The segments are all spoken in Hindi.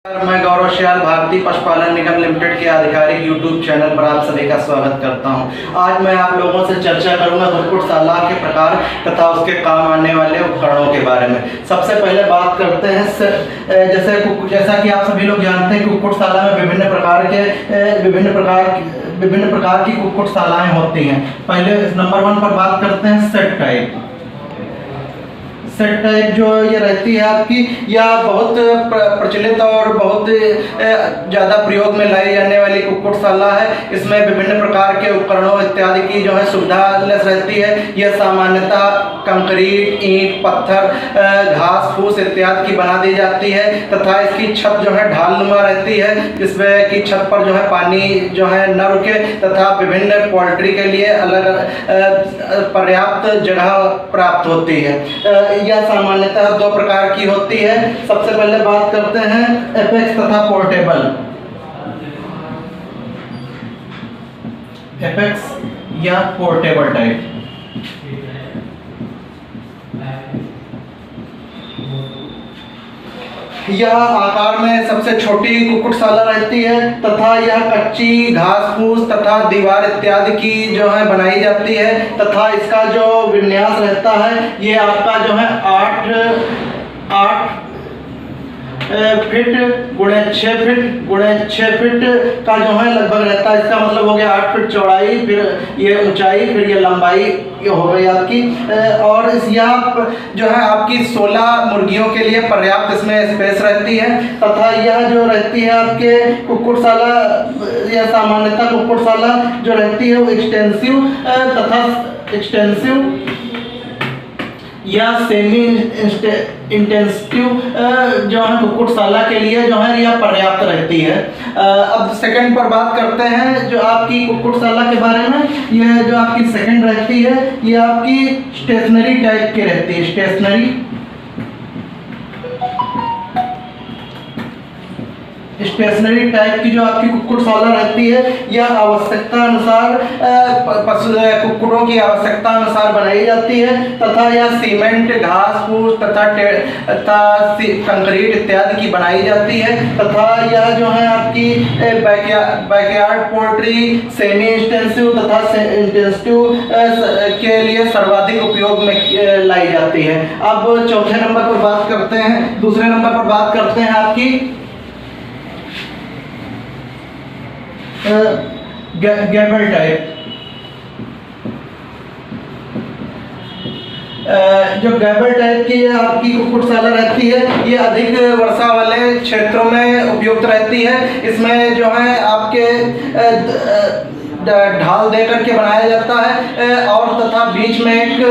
मैं गौरव श्याल भारतीय पशुपालन निगम लिमिटेड के आधिकारिक यूट्यूब चैनल पर आप सभी का स्वागत करता हूं। आज मैं आप लोगों से चर्चा करूंगा कुक्कुटशाला के प्रकार तथा उसके काम आने वाले उपकरणों के बारे में। सबसे पहले बात करते हैं जैसा कि आप सभी लोग जानते हैं कुक्कुटशाला में विभिन्न प्रकार की कुक्कुटशालाएं होती हैं। पहले नंबर 1 पर बात करते हैं सेट टाइप। सेट टाइप जो ये रहती है आपकी, या बहुत प्रचलित और बहुत ज़्यादा प्रयोग में लाई जाने वाली कुक्कुटशाला है। इसमें विभिन्न प्रकार के उपकरणों इत्यादि की जो है सुविधा रहती है। यह सामान्यतः कंक्रीट, ईंट, पत्थर, घास फूस इत्यादि की बना दी जाती है तथा इसकी छत जो है ढालनुमा रहती है, जिसमें कि छत पर जो है पानी जो है न रुके तथा विभिन्न पोल्ट्री के लिए अलग पर्याप्त जगह प्राप्त होती है। यह सामान्यतः 2 प्रकार की होती है। सबसे पहले बात करते हैं एपेक्स तथा पोर्टेबल। एपेक्स या पोर्टेबल टाइप। यह आकार में सबसे छोटी कुक्कुटशाला रहती है तथा यह कच्ची घास फूस तथा दीवार इत्यादि की जो है बनाई जाती है तथा इसका जो विन्यास रहता है ये आपका जो है 8 फीट गुणे 6 फीट गुणे 6 फीट का जो है लगभग रहता है। इसका मतलब हो गया 8 फीट चौड़ाई, फिर ये ऊंचाई, फिर ये लंबाई, ये हो गई आपकी। और यह जो है आपकी 16 मुर्गियों के लिए पर्याप्त इसमें स्पेस रहती है तथा यह जो रहती है आपके कुक्कुटशाला या सामान्यतः कुक्कुटशाला जो रहती है वो एक्सटेंसिव या सेमी इंटेंसिव जो है कुक्कुटशाला के लिए जो है यह पर्याप्त रहती है। अब सेकंड पर बात करते हैं जो आपकी कुक्कुटशाला के बारे में। यह जो आपकी सेकंड रहती है ये आपकी स्टेशनरी टाइप की रहती है। स्टेशनरी टाइप की जो आपकी कुक्कुटशाला रहती है यह आवश्यकता अनुसार कुक्कुटों की आवश्यकता अनुसार बनाई जाती है तथा यह सीमेंट, घास फूस तथा कंक्रीट इत्यादि की बनाई जाती है तथा यह जो है आपकी बैकयार्ड पोल्ट्री, सेमी इंटेंसिव तथा इंटेंसिव के लिए सर्वाधिक उपयोग में लाई जाती है। अब चौथे नंबर पर बात करते हैं, दूसरे नंबर पर बात करते हैं आपकी गैबल टाइप। जो गैबल टाइप की आपकी कुक्कुटशाला रहती है ये अधिक वर्षा वाले क्षेत्रों में उपयुक्त रहती है। इसमें जो है आपके ढाल दे करके बनाया जाता है और तथा बीच में एक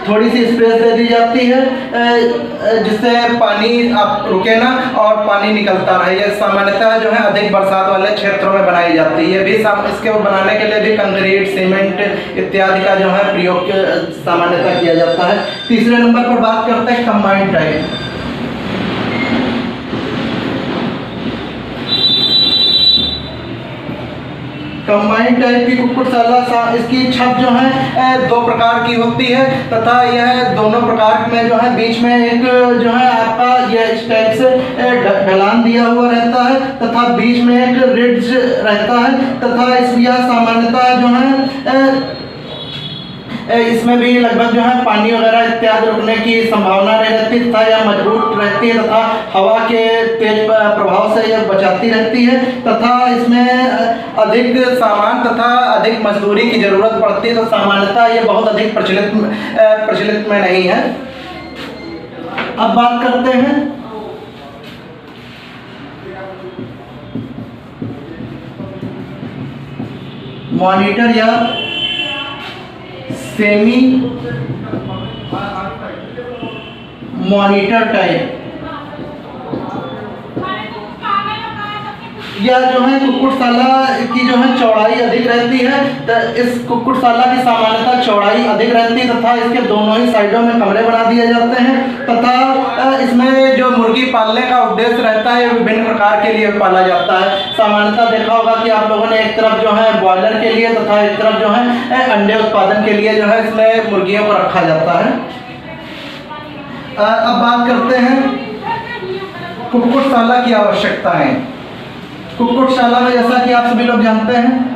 थोड़ी सी स्पेस दे दी जाती है जिससे पानी आप रुके ना और पानी निकलता रहे। यह सामान्यतः जो है अधिक बरसात वाले क्षेत्रों में बनाई जाती है। भी इसके बनाने के लिए भी कंक्रीट, सीमेंट इत्यादि का जो है प्रयोग सामान्यतः किया जाता है। तीसरे नंबर पर बात करते हैं कंबाइंड टाइप। कंबाइंड टाइप की कुक्कुटशाला इसकी छत जो है 2 प्रकार की होती है तथा यह दोनों प्रकार में जो है बीच में एक जो है आपका यह इस टाइप से ढलान दिया हुआ रहता है तथा बीच में एक रिड्ज रहता है तथा यह सामान्यतः जो है इसमें भी लगभग जो है पानी वगैरह इत्यादि रुकने की संभावना नहीं रहती तथा यह मजबूत रहती है तथा हवा के तेज प्रभाव से यह बचाती रहती है तथा इसमें अधिक सामान तथा अधिक मजदूरी की जरूरत पड़ती है तो सामान्यतः ये बहुत अधिक प्रचलित में नहीं है। अब बात करते हैं मॉनिटर या सेमी मॉनिटर टाइप। यह जो है कुक्कुटशाला की जो है चौड़ाई अधिक रहती है। तो इस कुक्कुटशाला की सामान्यतः चौड़ाई अधिक रहती है तथा इसके दोनों ही साइडों में कमरे बना दिए जाते हैं तथा इसमें जो मुर्गी पालने का उद्देश्य रहता है विभिन्न प्रकार के लिए पाला जाता है। सामान्यतः देखा होगा कि आप लोगों ने एक तरफ जो है ब्रॉयलर के लिए तथा एक तरफ जो है अंडे उत्पादन के लिए जो है इसमें मुर्गियों को रखा जाता है। अब बात करते हैं कुक्कुटशाला की आवश्यकताएं। कुक्कुटशाला में जैसा कि आप सभी लोग जानते हैं,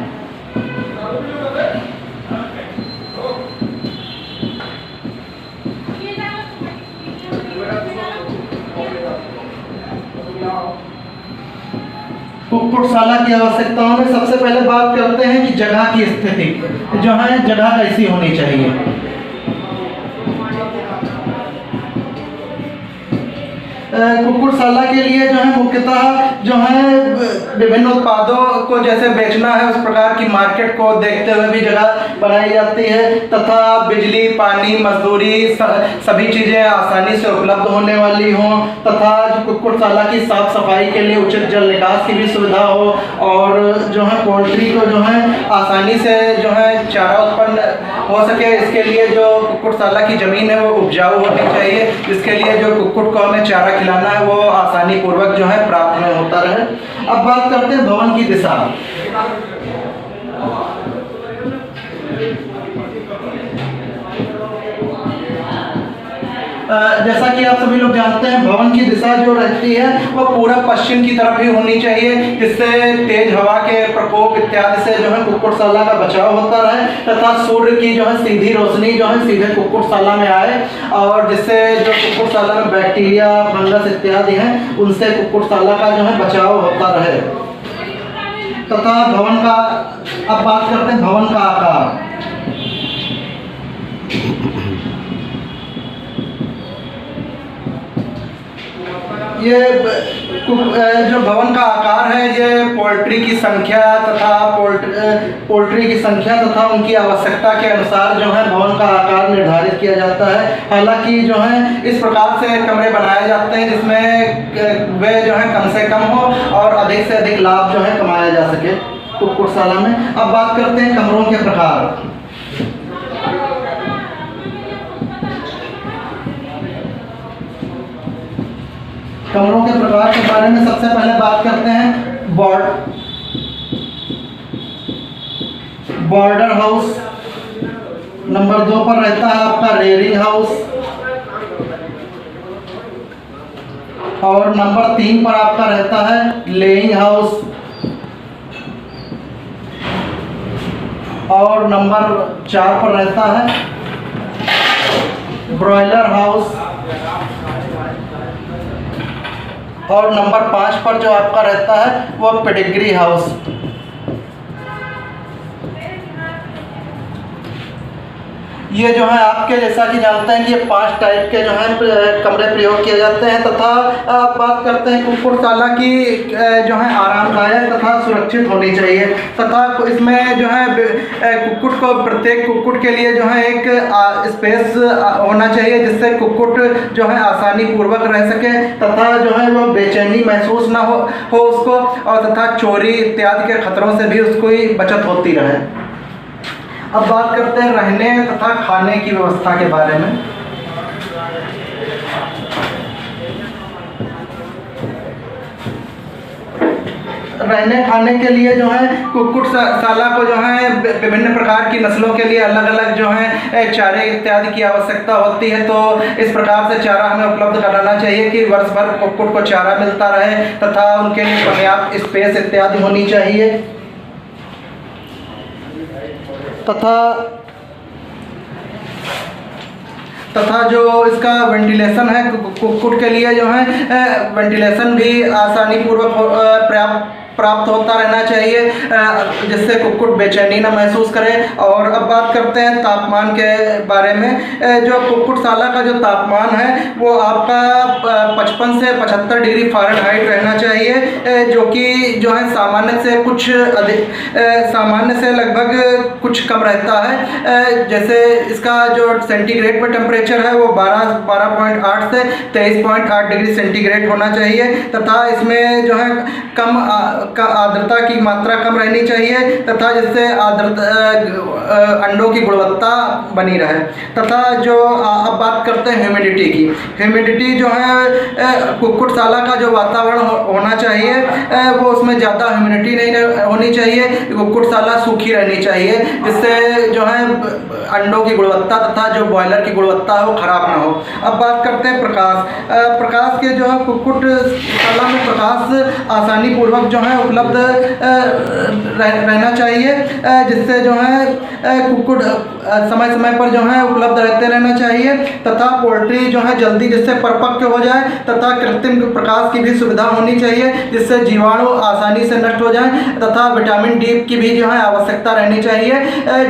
कुक्कुटशाला की आवश्यकताओं में सबसे पहले बात करते हैं कि जगह की स्थिति जो है, जगह कैसी होनी चाहिए। कुक्कुटशाला के लिए जो है मुख्यतः जो है विभिन्न उत्पादों को जैसे बेचना है, उस प्रकार की मार्केट को देखते हुए भी जगह बनाई जाती है, तथा बिजली, पानी, मजदूरी सभी चीज़ें आसानी से उपलब्ध होने वाली हों, तथा जो कुक्कुटशाला की साफ सफाई के लिए उचित जल निकास की भी सुविधा हो, और जो है पोल्ट्री को जो है आसानी से जो है चारा उत्पन्न हो सके। इसके लिए जो कुक्कुटशाला की ज़मीन है वो उपजाऊ होनी चाहिए, जिसके लिए जो कुक्कुट को हमें चारा खिलाना है वो आसानी पूर्वक जो है प्राप्त में होता रहे। अब बात करते हैं भवन की दिशा। जैसा कि आप सभी लोग जानते हैं, भवन की दिशा जो रहती है वो पूरब पश्चिम की तरफ ही होनी चाहिए, जिससे तेज हवा के प्रकोप इत्यादि से जो है कुक्कुटशाला का बचाव होता रहे, तथा सूर्य की जो है सीधी रोशनी जो है सीधे कुक्कुटशाला में आए, और जिससे जो कुक्कुटशाला में बैक्टीरिया, फंगस इत्यादि हैं उनसे कुक्कुटशाला का जो है बचाव होता रहे। तथा भवन का, अब बात करते हैं भवन का आकार। ये जो भवन का आकार है ये पोल्ट्री की संख्या तथा पोल्ट्री की संख्या तथा उनकी आवश्यकता के अनुसार जो है भवन का आकार निर्धारित किया जाता है। हालांकि जो है इस प्रकार से कमरे बनाए जाते हैं जिसमें वे जो है कम से कम हो और अधिक से अधिक लाभ जो है कमाया जा सके कुक्कुटशाला में। अब बात करते हैं कमरों के प्रकार। कमरों के प्रकार के बारे में सबसे पहले बात करते हैं बॉर्डर हाउस। नंबर 2 पर रहता है आपका रेयरिंग हाउस, और नंबर 3 पर आपका रहता है लेइंग हाउस, और नंबर 4 पर रहता है ब्रॉयलर हाउस, और नंबर 5 पर जो आपका रहता है वो पेडिग्री हाउस। ये जो है आपके जैसा कि जानते हैं कि ये 5 टाइप के जो है कमरे प्रयोग किए जाते हैं। तथा आप बात करते हैं कुक्कुटशाला की जो है आरामदायक तथा सुरक्षित होनी चाहिए, तथा इसमें जो है कुक्कुट को, प्रत्येक कुक्कुट के लिए जो है एक स्पेस होना चाहिए जिससे कुक्कुट जो है आसानी पूर्वक रह सके, तथा जो है वो बेचैनी महसूस ना हो उसको, और तथा चोरी इत्यादि के खतरों से भी उसको ही बचत होती रहे। अब बात करते हैं रहने तथा खाने की व्यवस्था के बारे में। रहने खाने के लिए जो है कुक्कुटशाला को जो है विभिन्न प्रकार की नस्लों के लिए अलग अलग जो है चारे इत्यादि की आवश्यकता होती है। तो इस प्रकार से चारा हमें उपलब्ध कराना चाहिए कि वर्ष भर कुक्कुट को चारा मिलता रहे, तथा उनके लिए पर्याप्त स्पेस इत्यादि होनी चाहिए। तथा जो इसका वेंटिलेशन है, कुक्कुट के लिए जो है वेंटिलेशन भी आसानी पूर्वक प्राप्त होता रहना चाहिए, जिससे कुक्कुट बेचैनी न महसूस करे। और अब बात करते हैं तापमान के बारे में। जो कुक्कुटशाला का जो तापमान है वो आपका 55 से 75 डिग्री फ़ारेनहाइट रहना चाहिए, जो कि जो है सामान्य से कुछ अधिक, सामान्य से लगभग कुछ कम रहता है। जैसे इसका जो सेंटीग्रेड में टेम्परेचर है वो 12.8 से 23.8 डिग्री सेंटीग्रेड होना चाहिए, तथा इसमें जो है कम का आर्द्रता की मात्रा कम रहनी चाहिए, तथा जिससे अंडों की गुणवत्ता बनी रहे। तथा जो अब बात करते हैं ह्यूमिडिटी की। ह्यूमिडिटी जो है कुक्कुटशाला का जो वातावरण होना चाहिए वो उसमें ज़्यादा ह्यूमिडिटी नहीं होनी चाहिए, कुक्कुटशाला सूखी रहनी चाहिए, जिससे जो है अंडों की गुणवत्ता तथा जो बॉयलर की गुणवत्ता है वो खराब ना हो। अब बात करते हैं प्रकाश। प्रकाश के जो है कुक्कुटशाला में प्रकाश आसानी पूर्वक जो है उपलब्ध रहना चाहिए, जिससे जो है कुक्कुट समय समय पर जो है उपलब्ध रहते रहना चाहिए तथा पोल्ट्री जो है जल्दी जिससे परिपक्व हो जाए तथा कृत्रिम प्रकाश की भी सुविधा होनी चाहिए जिससे जीवाणु आसानी से नष्ट हो जाए तथा विटामिन डी की भी जो है आवश्यकता रहनी चाहिए,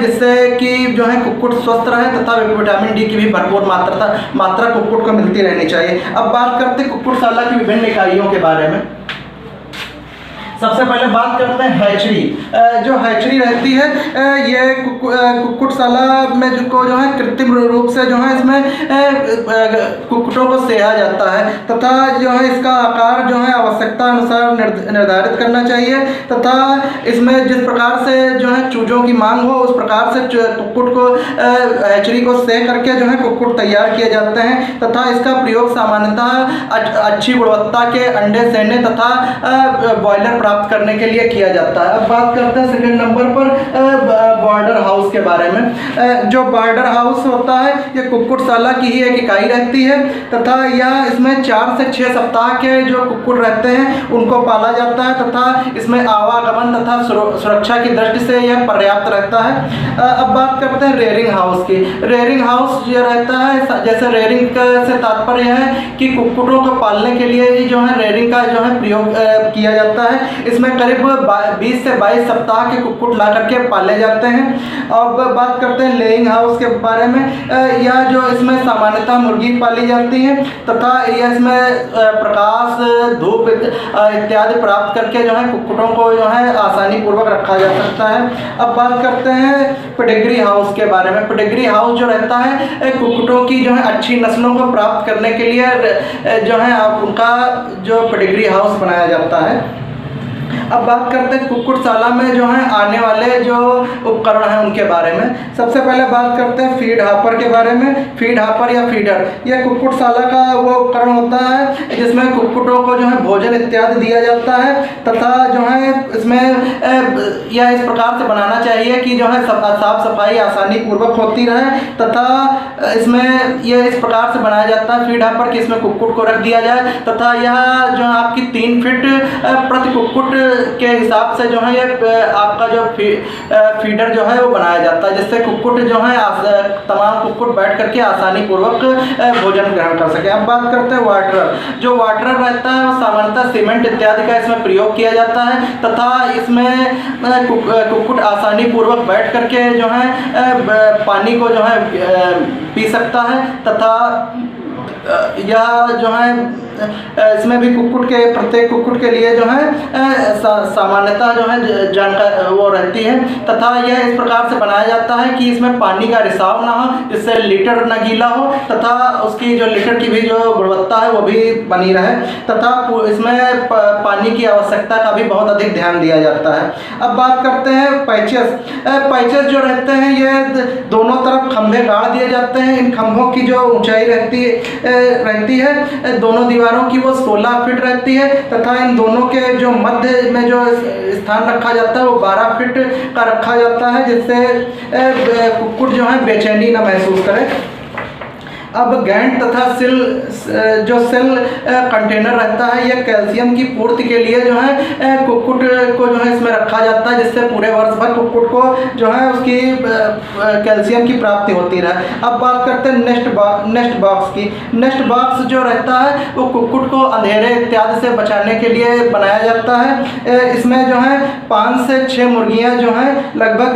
जिससे कि जो है कुक्कुट स्वस्थ रहे तथा विटामिन डी की भी भरपूर मात्रा कुक्कुट को मिलती रहनी चाहिए। अब बात करते हैं कुक्कुटशाला की विभिन्न इकाइयों के बारे में। सबसे पहले बात करते हैं हैचरी। जो हैचरी रहती है ये कुक्कुटशाला में जो है कृत्रिम रूप से जो है इसमें कुक्कुटों को सेहा जाता है तथा जो है इसका आकार जो है आवश्यकता अनुसार निर्धारित करना चाहिए तथा इसमें जिस प्रकार से जो है चूजों की मांग हो उस प्रकार से कुक्कुट को हैचरी को सेह करके जो है कुक्कुट तैयार किए जाते हैं तथा इसका प्रयोग सामान्यतः अच्छी गुणवत्ता के अंडे सेने तथा बॉयलर प्राप्त करने के लिए किया जाता है। अब बात करते हैं सेकंड नंबर पर बॉर्डर हाउस के बारे में। जो बॉर्डर हाउस होता है ये कुक्कुटशाला की ही एक इकाई रहती है तथा यह इसमें 4 से 6 सप्ताह के जो कुक्कुट रहते हैं उनको पाला जाता है तथा इसमें आवागमन तथा सुरक्षा की दृष्टि से यह पर्याप्त रहता है। अब बात करते हैं रेयरिंग हाउस की। रेयरिंग हाउस जो रहता है, जैसे रेयरिंग से तात्पर्य है कि कुक्कुटों को पालने के लिए ही जो है रेयरिंग का जो है प्रयोग किया जाता है। इसमें करीब 20 से 22 सप्ताह के कुक्कुट ला करके पाले जाते हैं। अब बात करते हैं लेइंग हाउस के बारे में। यह जो इसमें सामान्यतः मुर्गी पाली जाती हैं तथा यह इसमें प्रकाश धूप इत्यादि प्राप्त करके जो है कुक्कुटों को जो है आसानी पूर्वक रखा जा सकता है। अब बात करते हैं पेडिग्री हाउस के बारे में। पेडिग्री हाउस जो रहता है कुक्कुटों की जो है अच्छी नस्लों को प्राप्त करने के लिए जो है उनका जो पेडिग्री हाउस बनाया जाता है। अब बात करते हैं कुक्कुटशाला में जो है आने वाले जो उपकरण हैं उनके बारे में। सबसे पहले बात करते हैं फीड हापर के बारे में। फीड हापर या फीडर यह कुक्कुटशाला का वो उपकरण होता है जिसमें कुक्कुटों को जो है भोजन इत्यादि दिया जाता है तथा जो है इसमें यह इस प्रकार से बनाना चाहिए कि जो है साफ सफाई आसानी पूर्वक होती रहे तथा इसमें यह इस प्रकार से बनाया जाता है फीड हापर कि इसमें कुक्कुट को रख दिया जाए तथा यह जो आपकी 3 फीट प्रति कुक्कुट के हिसाब से जो है ये आपका जो फीडर जो है वो बनाया जाता है जिससे कुक्कुट जो है तमाम कुक्कुट बैठ करके आसानी पूर्वक भोजन ग्रहण कर सके। अब बात करते हैं वाटरर। जो वाटरर रहता है वो सामान्यतः सीमेंट इत्यादि का इसमें प्रयोग किया जाता है तथा इसमें कुक्कुट आसानी पूर्वक बैठ करके जो है पानी को जो है पी सकता है तथा यह जो है इसमें भी प्रत्येक कुक्कुट के लिए जो है सामान्यतः जो है जानकारी वो रहती है तथा यह इस प्रकार से बनाया जाता है कि इसमें पानी का रिसाव ना हो जिससे लीटर न गीला हो तथा उसकी जो लीटर की भी जो गुणवत्ता है वो भी बनी रहे तथा इसमें पानी की आवश्यकता का भी बहुत अधिक ध्यान दिया जाता है। अब बात करते हैं पैचेस। पैचेस जो रहते हैं ये दोनों तरफ खंभे गाड़ दिए जाते हैं। इन खंभों की जो ऊंचाई रहती है दोनों दीवारों की वो 16 फीट रहती है तथा इन दोनों के जो मध्य में जो स्थान रखा जाता है वो 12 फीट का रखा जाता है जिससे कुक्कुट जो है बेचैनी न महसूस करे। अब गैंट तथा सेल कंटेनर रहता है यह कैल्शियम की पूर्ति के लिए जो है कुक्कुट को जो है इसमें रखा जाता है जिससे पूरे वर्ष भर कुक्कुट को जो है उसकी कैल्शियम की प्राप्ति होती रहे। अब बात करते हैं नेस्ट बॉक्स की। नेस्ट बॉक्स जो रहता है वो कुक्कुट को अंधेरे इत्यादि से बचाने के लिए बनाया जाता है। इसमें जो है 5 से 6 मुर्गियाँ जो हैं लगभग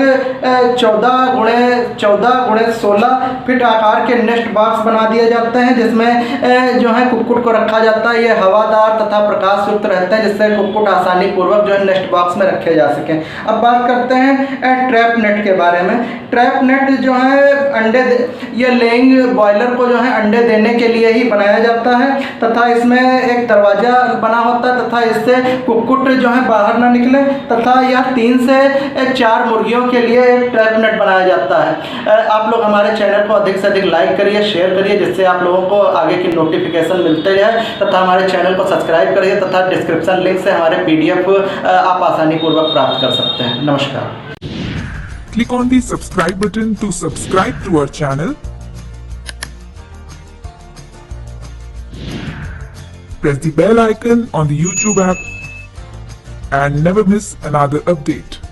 14 × 16 फीट आकार के नेस्ट बॉक्स बना दिए जाते हैं जिसमें जो है कुक्कुट को रखा जाता है। ये हवादार तथा प्रकाश युक्त रहते हैं जिससे कुक्कुट आसानी पूर्वक जो है नेस्ट बॉक्स में रखे जा सकें। अब बात करते हैं ट्रैप नेट के बारे में। ट्रैप नेट जो है ये लेइंग बॉयलर को जो है अंडे देने के लिए ही बनाया जाता है तथा इसमें एक दरवाजा बना होता है तथा इससे कुक्कुट जो है बाहर ना निकले तथा यह 3 से 4 मुर्गियों के लिए एक ट्रैप नेट बनाया जाता है। आप लोग हमारे चैनल को अधिक से अधिक लाइक करिए, शेयर करिए जिससे आप लोगों को आगे की नोटिफिकेशन मिलते रहे तथा हमारे चैनल को सब्सक्राइब करिए तथा डिस्क्रिप्शन लिंक से हमारे PDF आप आसानी पूर्वक प्राप्त कर सकते हैं। नमस्कार। Click on the subscribe button to subscribe to our channel. Press the bell icon on the YouTube app and never miss another update.